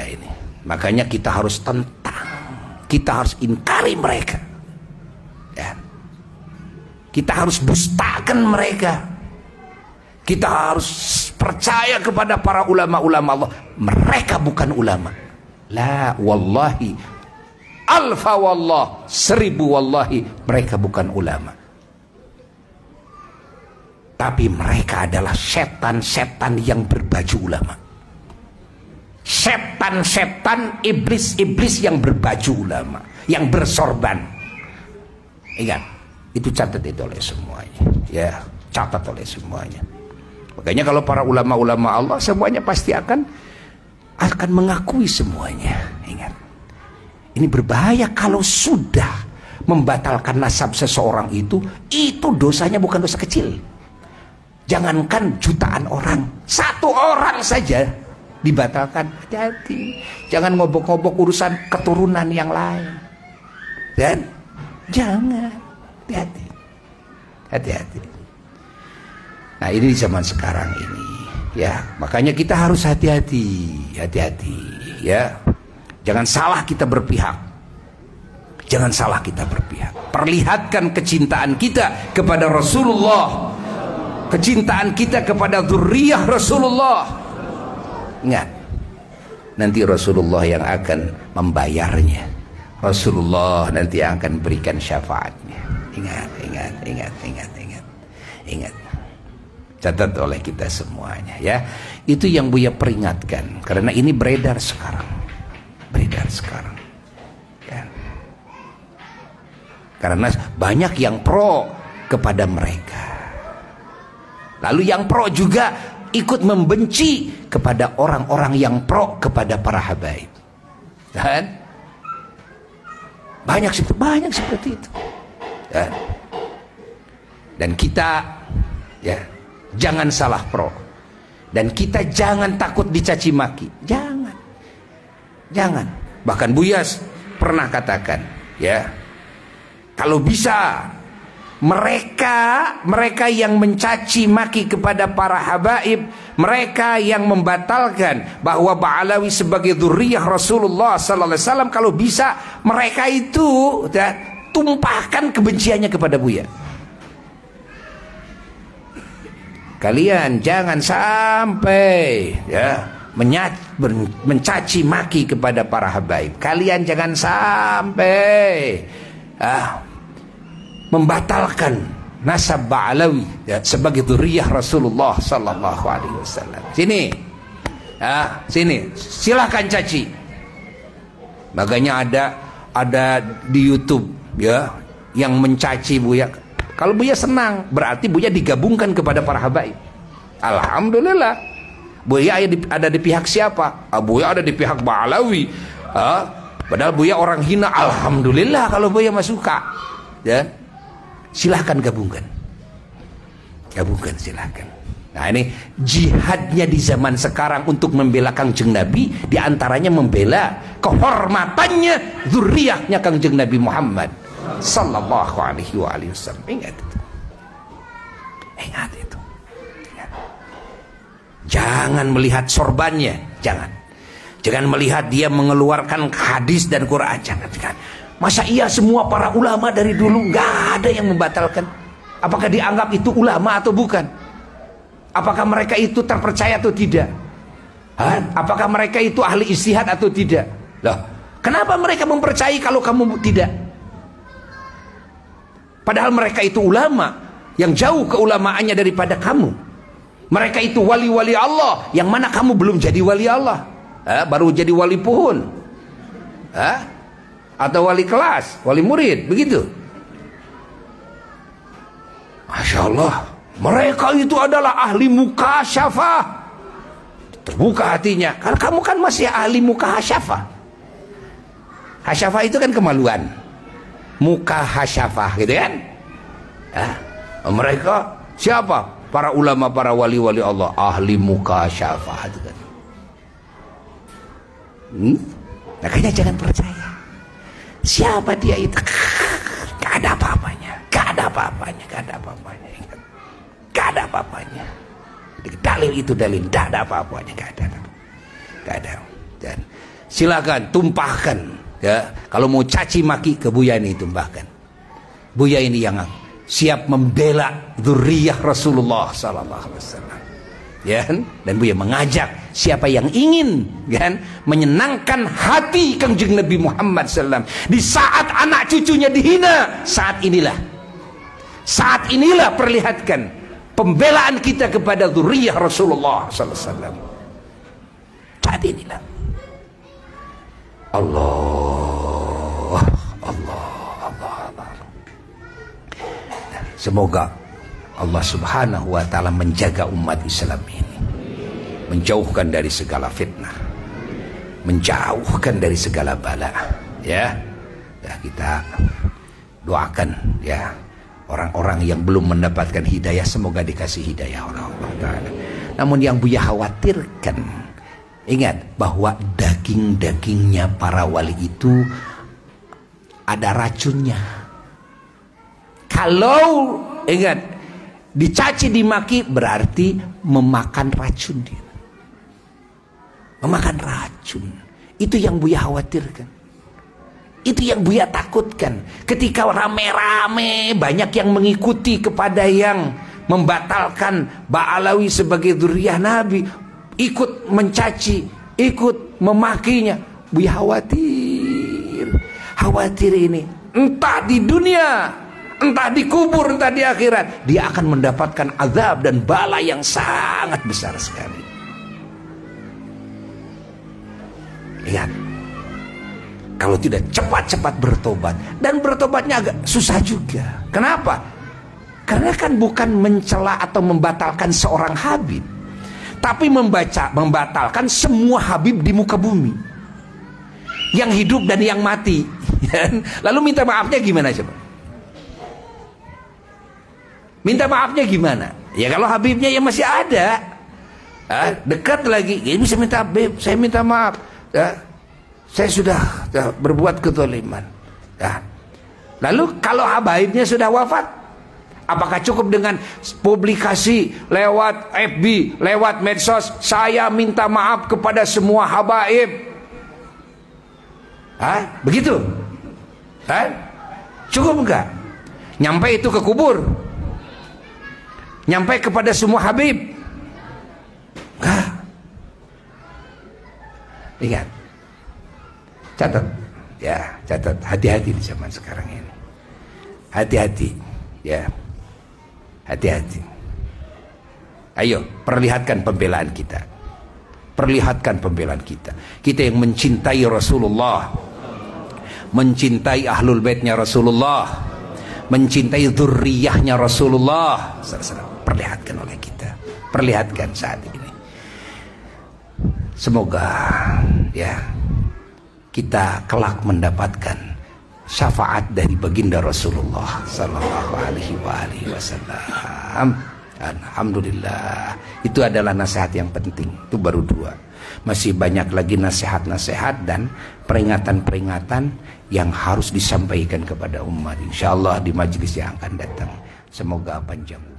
ini. Makanya kita harus tentang, kita harus ingkari mereka, ya. Kita harus dustakan mereka. Kita harus percaya kepada para ulama-ulama Allah. Mereka bukan ulama. La wallahi, alfa wallah, 1000 wallahi, mereka bukan ulama. Tapi mereka adalah setan-setan yang berbaju ulama. Setan-setan, iblis-iblis yang berbaju ulama, yang bersorban. Ingat, itu catat itu oleh semuanya, ya, catat oleh semuanya. Makanya kalau para ulama-ulama Allah semuanya pasti akan mengakui semuanya. Ingat, ini berbahaya kalau sudah membatalkan nasab seseorang itu dosanya bukan dosa kecil. Jangankan jutaan orang, 1 orang saja dibatalkan, hati-hati. Jangan ngobok-ngobok urusan keturunan yang lain. Dan jangan, hati-hati. Hati-hati. Nah, ini di zaman sekarang ini, ya. Makanya kita harus hati-hati, hati-hati, ya. Jangan salah kita berpihak. Jangan salah kita berpihak. Perlihatkan kecintaan kita kepada Rasulullah, kecintaan kita kepada dzurriyyah Rasulullah. Ingat, nanti Rasulullah yang akan membayarnya. Rasulullah nanti yang akan berikan syafaatnya. Ingat, ingat, ingat, ingat, ingat, ingat. Catat oleh kita semuanya, ya. Itu yang Buya peringatkan, karena ini beredar sekarang, beredar sekarang, ya. Karena banyak yang pro kepada mereka, lalu yang pro juga ikut membenci kepada orang-orang yang pro kepada para habaib. Dan banyak seperti itu. Dan kita, ya, jangan salah pro. Dan kita jangan takut dicaci maki. Jangan. Jangan. Bahkan Buya pernah katakan, ya, kalau bisa mereka yang mencaci maki kepada para habaib, mereka yang membatalkan bahwa Ba'alawi sebagai dzurriyyah Rasulullah sallallahu alaihi wasallam, kalau bisa mereka itu tumpahkan kebenciannya kepada Buya. Kalian jangan sampai, ya, mencaci maki kepada para habaib. Kalian jangan sampai membatalkan nasab Ba'alawi, ya, sebagai dzurriyyah Rasulullah sallallahu alaihi wasallam. Sini, sini, silahkan caci. Makanya ada di YouTube, ya, yang mencaci Buya. Kalau Buya senang, berarti Buya digabungkan kepada para habaib. Alhamdulillah. Buya ada di pihak siapa? Buya ada di pihak Ba'alawi. Padahal Buya orang hina. Alhamdulillah kalau Buya mah suka, ya. Silahkan gabungkan, silahkan. Nah, ini jihadnya di zaman sekarang untuk membela Kangjeng Nabi, diantaranya membela kehormatannya dzurriyyahnya Kangjeng Nabi Muhammad sallallahu alaihi wasallam. Ingat itu, ingat itu. Ingat. Jangan melihat sorbannya, jangan melihat dia mengeluarkan hadis dan Quran, jangan. Masa iya semua para ulama dari dulu nggak ada yang membatalkan? Apakah dianggap itu ulama atau bukan? Apakah mereka itu terpercaya atau tidak? Apakah mereka itu ahli ijtihad atau tidak? Loh, kenapa mereka mempercayai kalau kamu tidak? Padahal mereka itu ulama yang jauh keulamaannya daripada kamu. Mereka itu wali-wali Allah yang mana kamu belum jadi wali Allah, baru jadi wali pohon, atau wali kelas, wali murid, begitu. Masya Allah, mereka itu adalah ahli mukasyafah. Terbuka hatinya. Karena kamu kan masih ahli mukasyafah. Hasyafah itu kan kemaluan. Mukasyafah, gitu kan? Mereka siapa? Para ulama, para wali-wali Allah, ahli mukasyafah, itu kan. Makanya jangan percaya. Siapa dia itu? Gak ada apa-apanya, gak ada apa-apanya, gak ada apa-apanya, gak ada apa-apanya. Dalil itu dalil, gak ada apa-apanya, gak ada. Dan silakan tumpahkan. Ya, kalau mau caci maki ke Buya ini tumpahkan. Buya ini yang siap membela dzurriyyah Rasulullah sallallahu alaihi wasallam. Ya, dan Buya mengajak siapa yang ingin kan menyenangkan hati Kanjeng Nabi Muhammad sallallahu alaihi wasallam di saat anak cucunya dihina, saat inilah perlihatkan pembelaan kita kepada dzurriyyah Rasulullah sallallahu alaihi wasallam. Saat inilah. Allah. Semoga Allah Subhanahu wa taala menjaga umat Islam ini, menjauhkan dari segala fitnah, menjauhkan dari segala bala. Ya, kita doakan ya orang-orang yang belum mendapatkan hidayah, semoga dikasih hidayah oleh Allah Ta'ala. Namun yang Buya khawatirkan, ingat bahwa daging-dagingnya para wali itu ada racunnya. Kalau ingat dicaci dimaki berarti memakan racun dia. Memakan racun. Itu yang Buya khawatirkan. Itu yang Buya takutkan. Ketika rame-rame banyak yang mengikuti kepada yang membatalkan Ba'alawi sebagai dzurriyyah Nabi, ikut mencaci, ikut memakinya. Buya khawatir ini entah di dunia, entah di kubur, entah di akhirat, dia akan mendapatkan azab dan bala yang sangat besar sekali. Lihat, kalau tidak cepat-cepat bertobat, dan bertobatnya agak susah juga. Kenapa? Karena kan bukan mencela atau membatalkan seorang habib, tapi membatalkan semua habib di muka bumi, yang hidup dan yang mati. Lalu minta maafnya gimana coba? Minta maafnya gimana? Ya kalau habibnya yang masih ada, dekat lagi, ya bisa minta, Habib, saya minta maaf, ya, saya sudah berbuat kezaliman. Ya. Lalu kalau habibnya sudah wafat, apakah cukup dengan publikasi lewat FB, lewat medsos, saya minta maaf kepada semua habaib? Begitu? Cukup enggak? Nyampe itu ke kubur? Nyampe kepada semua habib? Ingat, catat, ya, catat, hati-hati di zaman sekarang ini. Hati-hati, ya, hati-hati. Ayo, perlihatkan pembelaan kita. Perlihatkan pembelaan kita. Kita yang mencintai Rasulullah, mencintai ahlul baitnya Rasulullah, mencintai dzurriyyahnya Rasulullah. Perlihatkan oleh kita, perlihatkan saat ini. Semoga ya kita kelak mendapatkan syafaat dari baginda Rasulullah sallallahu alaihi wasallam. Alhamdulillah, itu adalah nasihat yang penting. Itu baru 2. Masih banyak lagi nasihat-nasihat dan peringatan-peringatan yang harus disampaikan kepada umat, insyaallah di majelis yang akan datang. Semoga panjang.